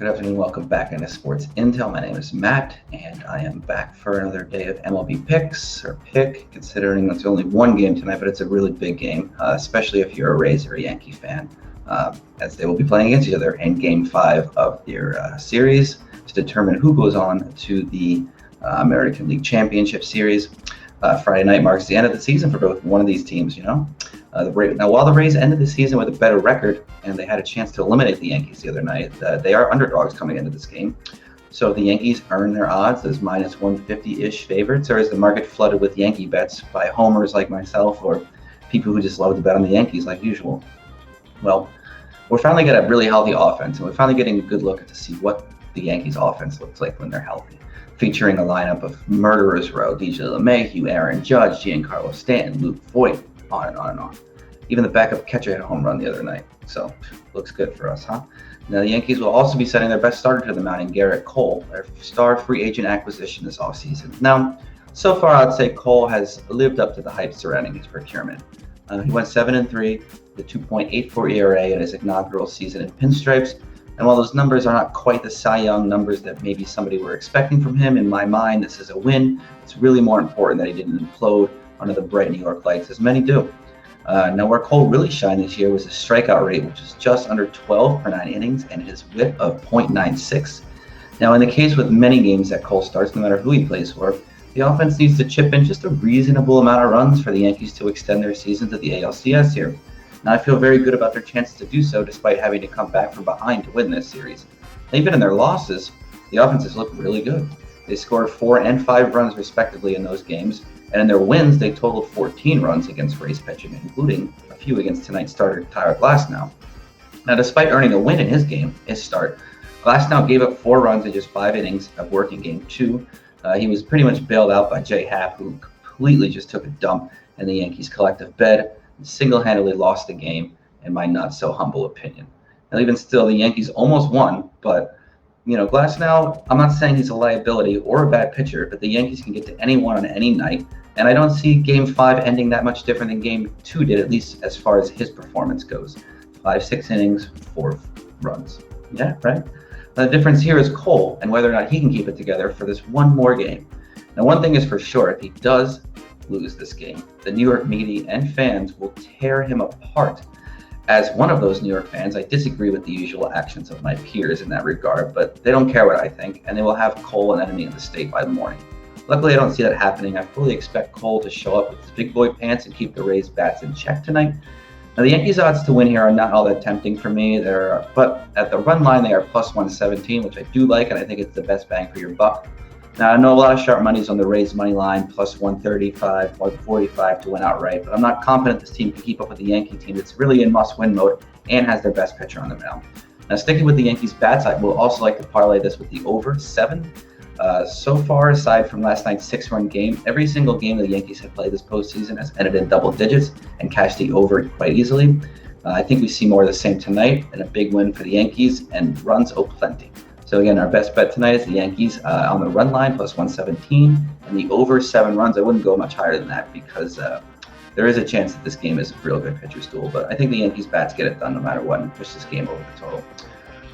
Good afternoon, welcome back into Sports Intel. My name is Matt, and I am back for another day of MLB picks, or pick, considering it's only one game tonight, but it's a really big game, especially if you're a Rays or a Yankee fan, as they will be playing against each other in Game 5 of their series to determine who goes on to the American League Championship Series. Friday night marks the end of the season for both one of these teams, Now, while the Rays ended the season with a better record and they had a chance to eliminate the Yankees the other night, they are underdogs coming into this game. So if the Yankees earn their odds as minus 150-ish favorites, or is the market flooded with Yankee bets by homers like myself or people who just love to bet on the Yankees like usual? Well, we're finally getting a really healthy offense, and we're finally getting a good look to see what the Yankees offense looks like when they're healthy, featuring a lineup of murderers row: DJ LeMahieu, Aaron Judge, Giancarlo Stanton, Luke Voit, on and on and on. Even the backup catcher had a home run the other night, so looks good for us, huh? Now the Yankees will also be sending their best starter to the mound in Gerrit Cole, their star free agent acquisition this offseason. Now, so far I'd say Cole has lived up to the hype surrounding his procurement. He went 7-3, the 2.84 ERA in his inaugural season in pinstripes. And while those numbers are not quite the Cy Young numbers that maybe somebody were expecting from him, in my mind, this is a win. It's really more important that he didn't implode under the bright New York lights, as many do. Now, where Cole really shined this year was his strikeout rate, which is just under 12 per 9 innings, and his whip of .96. Now, in the case with many games that Cole starts, no matter who he plays for, the offense needs to chip in just a reasonable amount of runs for the Yankees to extend their season to the ALCS here. Now, I feel very good about their chances to do so, despite having to come back from behind to win this series. And even in their losses, the offenses look really good. They scored 4 and 5 runs respectively in those games, and in their wins, they totaled 14 runs against Rays pitching, including a few against tonight's starter Tyler Glasnow. Now, despite earning a win in his start, Glasnow gave up 4 runs in just 5 innings of work in Game 2. He was pretty much bailed out by Jay Happ, who completely just took a dump in the Yankees' collective bed and single-handedly lost the game, in my not-so-humble opinion. And even still, the Yankees almost won, but Glasnow, I'm not saying he's a liability or a bad pitcher, but the Yankees can get to anyone on any night, and I don't see Game 5 ending that much different than Game 2 did, at least as far as his performance goes. 5-6 innings, 4 runs. Yeah, right? The difference here is Cole and whether or not he can keep it together for this one more game. Now, one thing is for sure, if he does lose this game, the New York media and fans will tear him apart. As one of those New York fans, I disagree with the usual actions of my peers in that regard, but they don't care what I think, and they will have Cole an enemy in the state by the morning. Luckily, I don't see that happening. I fully expect Cole to show up with his big boy pants and keep the Rays bats in check tonight. Now, the Yankees' odds to win here are not all that tempting for me, but at the run line, they are plus 117, which I do like, and I think it's the best bang for your buck. Now, I know a lot of sharp money's on the Rays money line, plus 135, 145 to win outright, but I'm not confident this team can keep up with the Yankee team that's really in must-win mode and has their best pitcher on the mound. Now, sticking with the Yankees' bats, I will also like to parlay this with the over 7. So far, aside from last night's 6-run game, every single game the Yankees have played this postseason has ended in double digits and cashed the over quite easily. I think we see more of the same tonight, and a big win for the Yankees, and runs plenty. So again, our best bet tonight is the Yankees on the run line, plus 117, and the over 7 runs. I wouldn't go much higher than that because there is a chance that this game is a real good pitcher's duel, but I think the Yankees bats get it done no matter what and push this game over the total.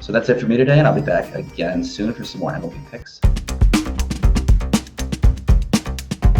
So that's it for me today, and I'll be back again soon for some more MLB picks.